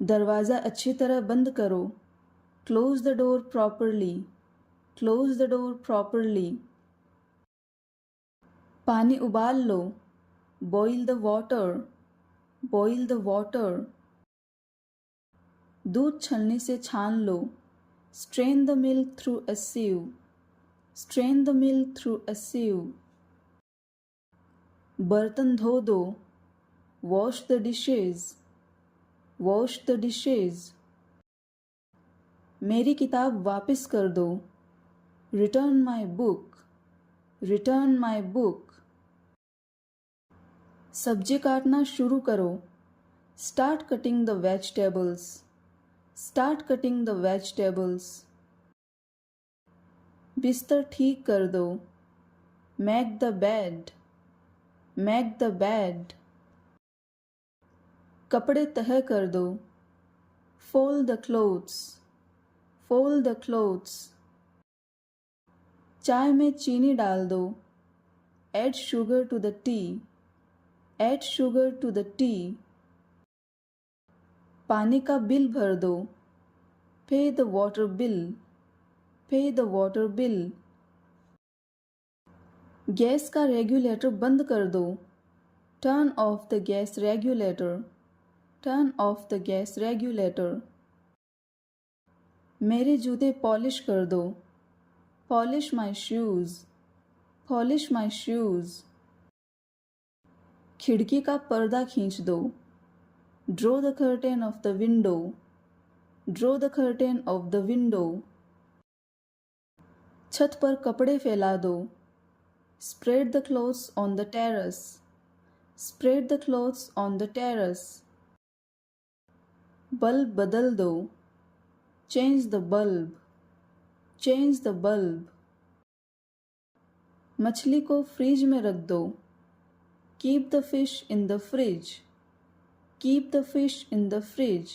दरवाज़ा अच्छी तरह बंद करो। Close the door properly. Close the door properly. पानी उबाल लो। Boil the water. Boil the water. दूध छलनी से छान लो। Strain the milk through a sieve। Strain the milk through a sieve। बर्तन धो दो। Wash the dishes. Wash the dishes. मेरी किताब वापस कर दो। Return my book. Return my book. सब्जी काटना शुरू करो। Start cutting the vegetables. Start cutting the vegetables. बिस्तर ठीक कर दो। Make the bed. Make the bed. कपड़े तह कर दो। Fold the clothes. Fold the clothes. चाय में चीनी डाल दो। Add sugar to the tea. Add sugar to the tea. पानी का बिल भर दो। Pay the water bill. Pay the water bill. Gas का रेगुलेटर बंद कर दो। Turn off the gas regulator. Turn off the gas regulator. मेरे जूते पॉलिश कर दो। Polish my shoes. Polish my shoes. खिड़की का पर्दा खींच दो। Draw the curtain of the window. Draw the curtain of the window. छत पर कपड़े फैला दो। Spread the clothes on the terrace. Spread the clothes on the terrace. Bulb बदल दो। Change the bulb. Change the bulb. मछली को fridge में रख दो। Keep the fish in the fridge. Keep the fish in the fridge.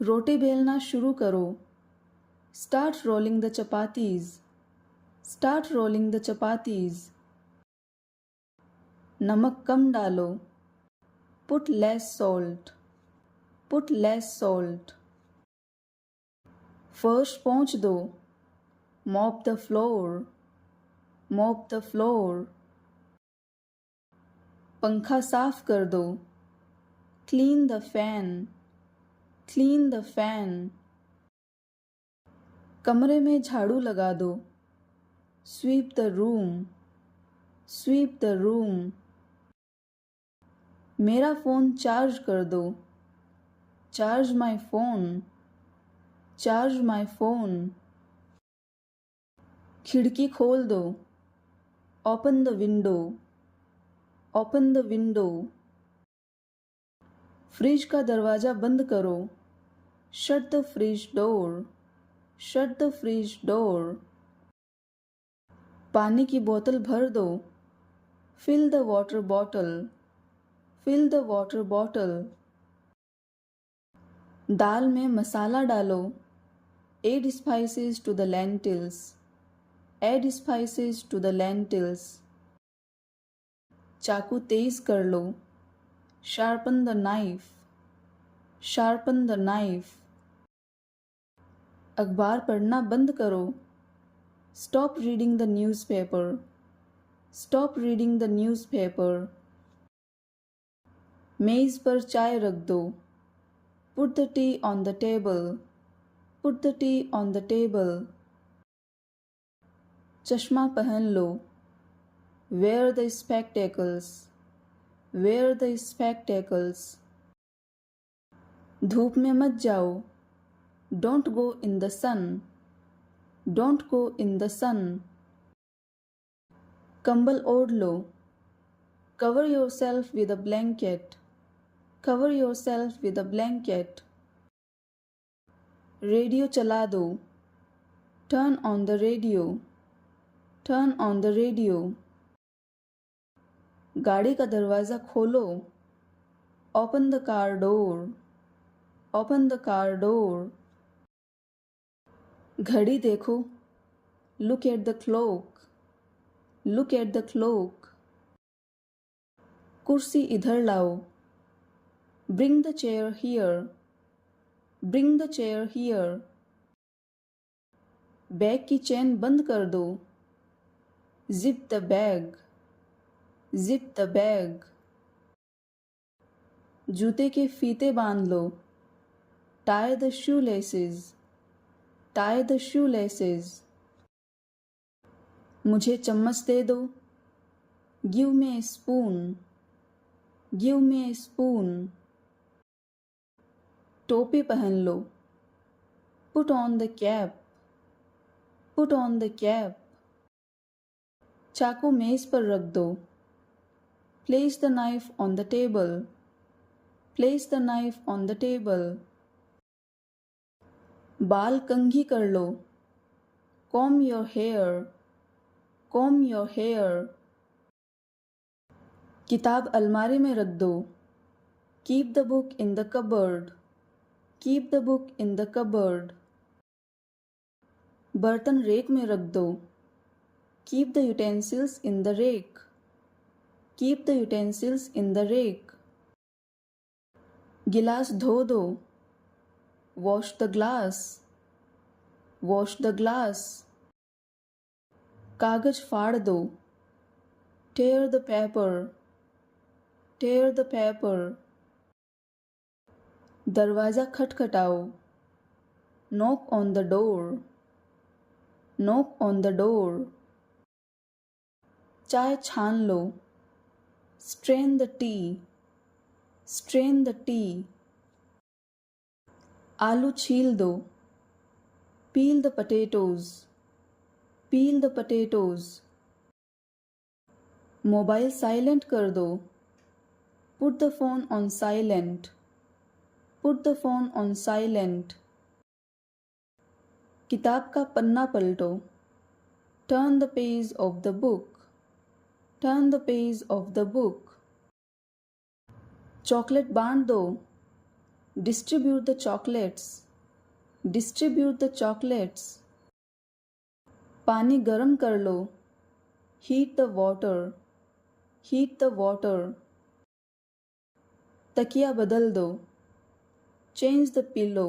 रोटी बेलना शुरू करो। Start rolling the chapatis. Start rolling the chapatis. नमक कम डालो। Put less salt. Put less salt. फर्श पोंछ दो। Mop the floor. Mop the floor. पंखा साफ कर दो। Clean the fan. Clean the fan. कमरे में झाड़ू लगा दो। Sweep the room. Sweep the room. मेरा फ़ोन चार्ज कर दो। Charge my phone. Charge my phone. खिड़की खोल दो। Open the window. Open the window. Fridge का दरवाज़ा बंद करो। Shut the fridge door. Shut the fridge door. पानी की बोतल भर दो। Fill the water bottle. Fill the water bottle. दाल में मसाला डालो। Add spices to the lentils. Add spices to the lentils. चाकू तेज कर लो। Sharpen the knife. Sharpen the knife. अखबार पढ़ना बंद करो। Stop reading the newspaper. Stop reading the newspaper. मेज़ पर चाय रख दो। Put the tea on the table. Put the tea on the table. चश्मा पहन लो। Wear the spectacles. Wear the spectacles. धूप में मत जाओ। Don't go in the sun. Don't go in the sun. कंबल ओढ़ लो। Cover yourself with a blanket. Cover yourself with a blanket. Radio चला दो। Turn on the radio. Turn on the radio. गाड़ी का दरवाज़ा खोलो। Open the car door. Open the car door. घड़ी देखो। Look at the clock. Look at the clock. कुर्सी इधर लाओ। Bring the chair here. Bring the chair here. Bag की चेन बंद कर दो. Zip the bag. Zip the bag. जूते के फीते बांध लो. Tie the shoelaces. Tie the shoelaces. मुझे चम्मच दे दो. Give me a spoon. Give me a spoon. टोपी पहन लो. Put on the cap. Put on the cap. चाकू मेज पर रख दो. Place the knife on the table. Place the knife on the table. बाल कंघी कर लो. Comb your hair. Comb your hair. किताब अलमारी में रख दो. Keep the book in the cupboard. Keep the book in the cupboard. बर्तन रेक में रख दो. Keep the utensils in the rake. Keep the utensils in the rake. गिलास धो दो. Wash the glass. Wash the glass. कागज फाड़ दो. Tear the paper. Tear the paper. दरवाज़ा खटखटाओ. Knock on the door. Knock on the door. चाय छान लो. Strain the tea. Strain the tea. आलू छील दो. Peel the potatoes. Peel the potatoes. Mobile silent कर दो. Put the phone on silent. Put the phone on silent. किताब का पन्ना पलटो. Turn the page of the book. Turn the page of the book. Chocolate बांट दो. Distribute the chocolates. Distribute the chocolates. पानी गरम कर लो. Heat the water. Heat the water. तकिया बदल दो. Change the pillow.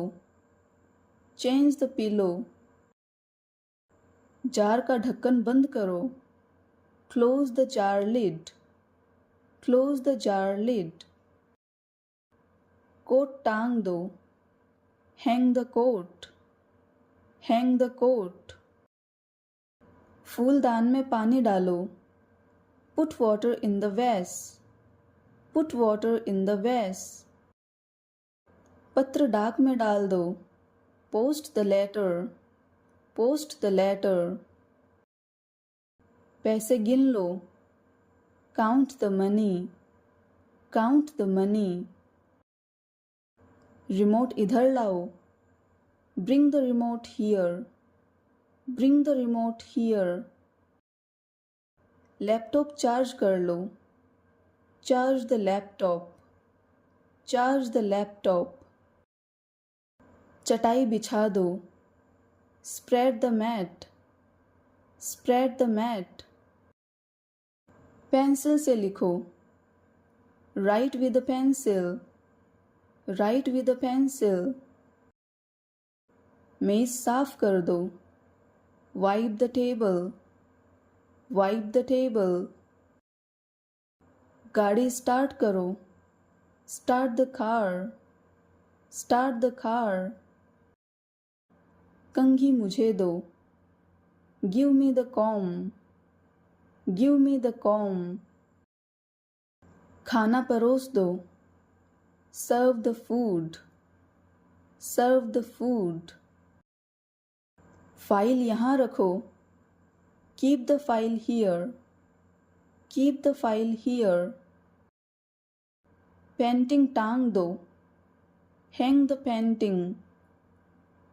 Change the pillow. Jar का ढक्कन बंद करो. Close the jar lid. Close the jar lid. Coat टांग दो. Hang the coat. Hang the coat. फूलदान में पानी डालो. Put water in the vase. Put water in the vase. पत्र डाक में डाल दो. Post the letter. Post the letter. पैसे गिन लो. Count the money. Count the money. Remote इधर लाओ. Bring the remote here. Bring the remote here. Laptop charge कर लो. Charge the laptop. Charge the laptop. चटाई बिछा दो. Spread the mat. Spread the mat. Pencil से लिखो. Write with a pencil. Write with a pencil. मेज साफ कर दो. Wipe the table. Wipe the table. गाड़ी स्टार्ट करो. Start the car. Start the car. कंघी मुझे दो. Give me the comb. Give me the comb. खाना परोस दो. Serve the food. Serve the food. File यहाँ रखो. Keep the file here. Keep the file here. Painting टांग दो. Hang the painting.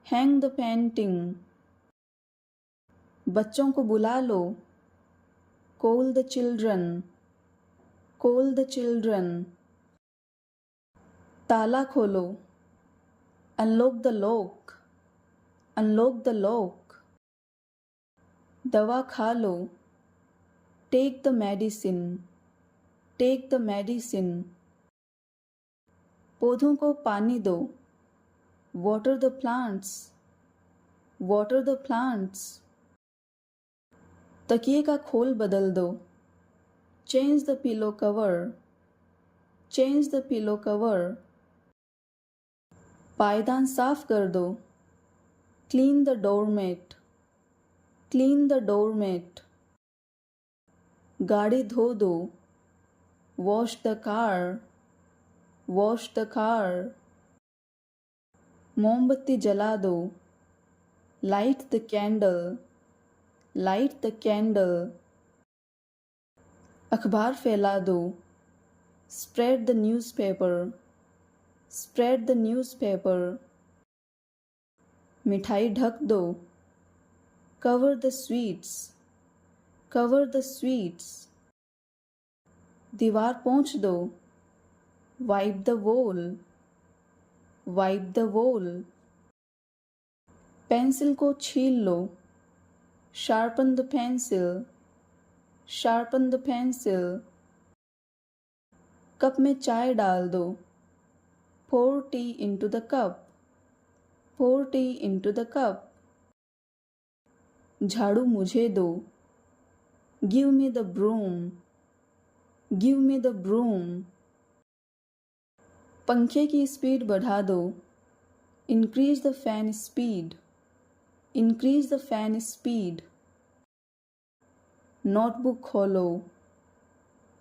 Hang the painting. बच्चों को बुला लो. Call the children. Call the children. ताला खोलो. Unlock the lock. Unlock the lock. दवा खा लो. Take the medicine. Take the medicine. पौधों को पानी दो, water the plants, water the plants. तकिए का खोल बदल दो, change the pillow cover, change the pillow cover. पायदान साफ कर दो, clean the doormat, clean the doormat. गाड़ी धो दो, wash the car, wash the car. मोमबत्ती जला दो, light the candle, light the candle. अखबार फैला दो, spread the newspaper, spread the newspaper. मिठाई ढक दो, cover the sweets, cover the sweets. दीवार पोंछ दो, wipe the wall, wipe the wall. Pencil को छील लो, sharpen the pencil, sharpen the pencil. Cup में चाय डाल दो, pour tea into the cup, pour tea into the cup. झाड़ू मुझे दो, give me the broom, give me the broom. पंखे की स्पीड बढ़ा दो, increase the fan speed, increase the fan speed. Notebook खोलो,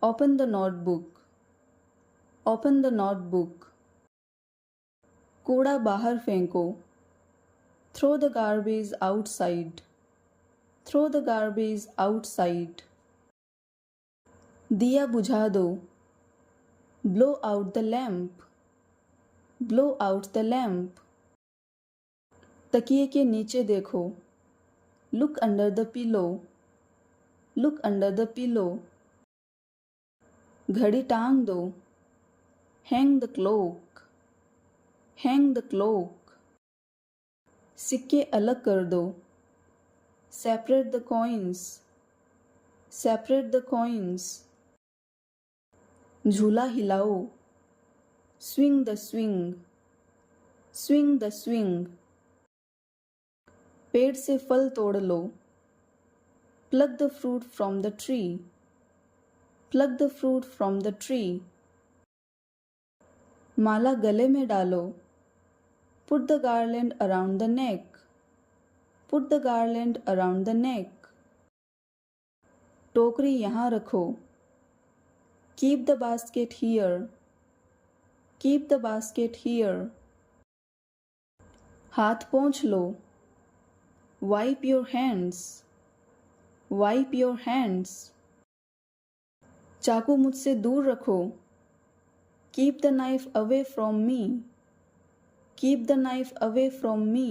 open the notebook, open the notebook. कूड़ा बाहर फेंको, throw the garbage outside, throw the garbage outside. दिया बुझा दो, blow out the lamp, blow out the lamp. तकिए के नीचे देखो, look under the pillow, look under the pillow. घड़ी टांग दो, hang the clock, hang the clock. सिक्के अलग कर दो, separate the coins, separate the coins. झूला हिलाओ, swing the swing, swing the swing. पेड़ से फल तोड़ लो, pluck the fruit from the tree, pluck the fruit from the tree. माला गले में डालो, put the garland around the neck, put the garland around the neck. टोकरी यहाँ रखो, keep the basket here, keep the basket here. हाथ पोंछ लो, wipe your hands, wipe your hands. चाकू मुझसे दूर रखो, keep the knife away from me, keep the knife away from me.